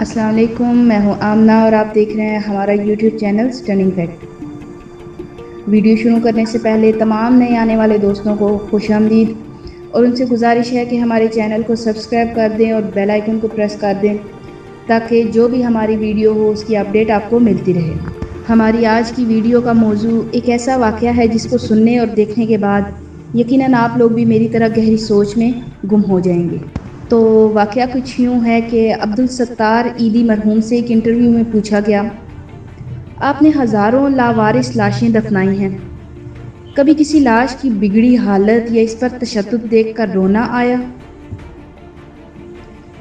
السلام علیکم، میں ہوں آمنہ اور آپ دیکھ رہے ہیں ہمارا YouTube channel stunning fact. Video شروع کرنے سے پہلے تمام نئے آنے والے دوستوں کو خوش آمدید اور ان سے گزارش ہے کہ ہمارے چینل کو سبسکرائب کر دیں اور بیل آئیکن کو پریس کر دیں تاکہ جو بھی ہماری ویڈیو ہو اس کی اپڈیٹ آپ کو ملتی رہے۔ ہماری آج کی ویڈیو کا موضوع ایک ایسا واقعہ ہے جس کو سننے اور دیکھنے کے بعد یقیناً آپ لوگ بھی میری طرح گہری سوچ میں گم ہو جائیں گے۔ تو واقعہ کچھ یوں ہے کہ عبدالستار ایدی مرحوم سے ایک انٹرویو میں پوچھا گیا، آپ نے ہزاروں لاوارث لاشیں دفنائی ہیں، کبھی کسی لاش کی بگڑی حالت یا اس پر تشدد دیکھ کر رونا آیا؟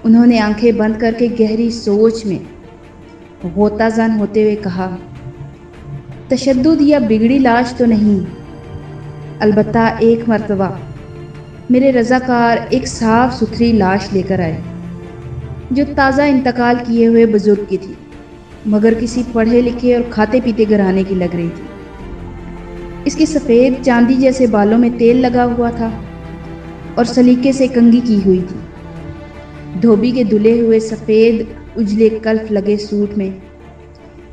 انہوں نے آنکھیں بند کر کے گہری سوچ میں غوطہ زن ہوتے ہوئے کہا، تشدد یا بگڑی لاش تو نہیں، البتہ ایک مرتبہ میرے رضاکار ایک صاف ستھری لاش لے کر آئے جو تازہ انتقال کیے ہوئے بزرگ کی تھی، مگر کسی پڑھے لکھے اور کھاتے پیتے گھرانے کی لگ رہی تھی۔ اس کے سفید چاندی جیسے بالوں میں تیل لگا ہوا تھا اور سلیقے سے کنگھی کی ہوئی تھی۔ دھوبی کے دھلے ہوئے سفید اجلے کلف لگے سوٹ میں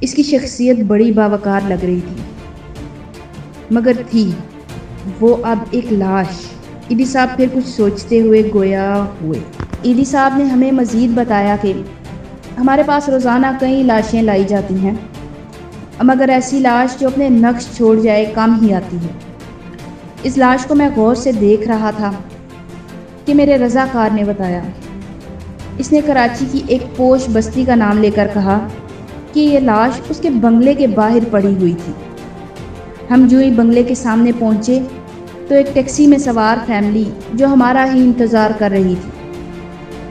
اس کی شخصیت بڑی باوقار لگ رہی تھی، مگر تھی وہ اب ایک لاش۔ ایدی صاحب پھر کچھ سوچتے ہوئے گویا ہوئے۔ ایدی صاحب نے ہمیں مزید بتایا کہ ہمارے پاس روزانہ کئی لاشیں لائی جاتی ہیں، مگر ایسی لاش جو اپنے نقش چھوڑ جائے کم ہی آتی ہے۔ اس لاش کو میں غور سے دیکھ رہا تھا کہ میرے رضاکار نے بتایا، اس نے کراچی کی ایک پوش بستی کا نام لے کر کہا کہ یہ لاش اس کے بنگلے کے باہر پڑی ہوئی تھی۔ ہم جو ہی بنگلے کے سامنے پہنچے تو ایک ٹیکسی میں سوار فیملی جو ہمارا ہی انتظار کر رہی تھی،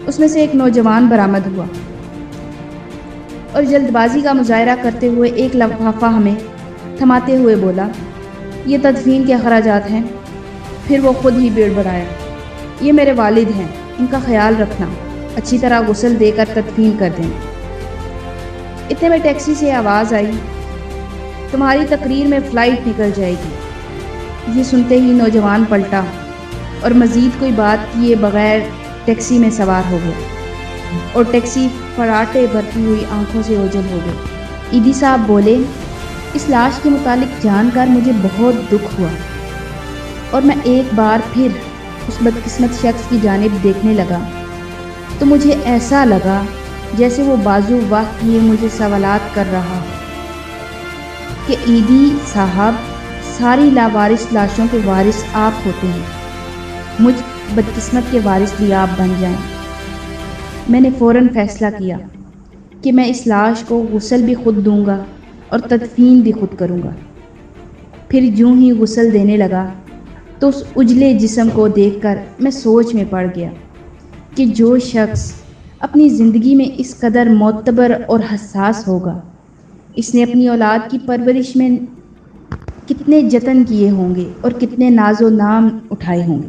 اس میں سے ایک نوجوان برآمد ہوا اور جلد بازی کا مظاہرہ کرتے ہوئے ایک لفافہ ہمیں تھماتے ہوئے بولا، یہ تدفین کے اخراجات ہیں۔ پھر وہ خود ہی بڑبڑایا، یہ میرے والد ہیں، ان کا خیال رکھنا، اچھی طرح غسل دے کر تدفین کر دیں۔ اتنے میں ٹیکسی سے آواز آئی، تمہاری تقریر میں فلائٹ نکل جائے گی۔ یہ سنتے ہی نوجوان پلٹا اور مزید کوئی بات کیے بغیر ٹیکسی میں سوار ہو گیا اور ٹیکسی فراٹے بھرتی ہوئی آنکھوں سے اوجھل ہو گئی۔ ایدی صاحب بولے، اس لاش کے متعلق جان کر مجھے بہت دکھ ہوا اور میں ایک بار پھر اس بدقسمت شخص کی جانب دیکھنے لگا تو مجھے ایسا لگا جیسے وہ بازو واہ کیے مجھے سوالات کر رہا ہو کہ ایدی صاحب، ساری لاوارث لاشوں کے وارث آپ ہوتے ہیں، مجھ بدقسمت کے وارث بھی آپ بن جائیں۔ میں نے فوراً فیصلہ کیا کہ میں اس لاش کو غسل بھی خود دوں گا اور تدفین بھی خود کروں گا۔ پھر جوں ہی غسل دینے لگا تو اس اجلے جسم کو دیکھ کر میں سوچ میں پڑ گیا کہ جو شخص اپنی زندگی میں اس قدر معتبر اور حساس ہوگا، اس نے اپنی اولاد کی پرورش میں کتنے جتن کیے ہوں گے اور کتنے ناز و نام اٹھائے ہوں گے،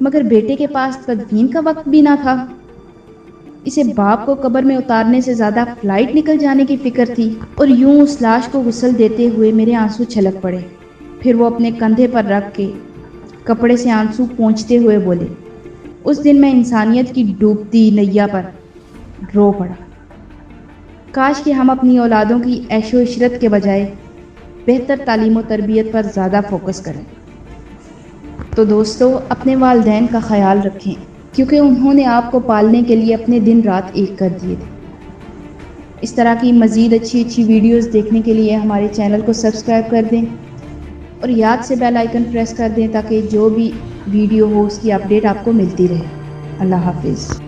مگر بیٹے کے پاس تدفین کا وقت بھی نہ تھا۔ اسے باپ کو قبر میں اتارنے سے زیادہ فلائٹ نکل جانے کی فکر تھی۔ اور یوں اس لاش کو غسل دیتے ہوئے میرے آنسو چھلک پڑے۔ پھر وہ اپنے کندھے پر رکھ کے کپڑے سے آنسو پونچھتے ہوئے بولے، اس دن میں انسانیت کی ڈوبتی نیا پر رو پڑا۔ کاش کہ ہم اپنی اولادوں کی عیش و عشرت کے بجائے بہتر تعلیم و تربیت پر زیادہ فوکس کریں۔ تو دوستو، اپنے والدین کا خیال رکھیں کیونکہ انہوں نے آپ کو پالنے کے لیے اپنے دن رات ایک کر دیے تھے۔ اس طرح کی مزید اچھی ویڈیوز دیکھنے کے لیے ہمارے چینل کو سبسکرائب کر دیں اور یاد سے بیل آئیکن پریس کر دیں تاکہ جو بھی ویڈیو ہو اس کی اپڈیٹ آپ کو ملتی رہے۔ اللہ حافظ۔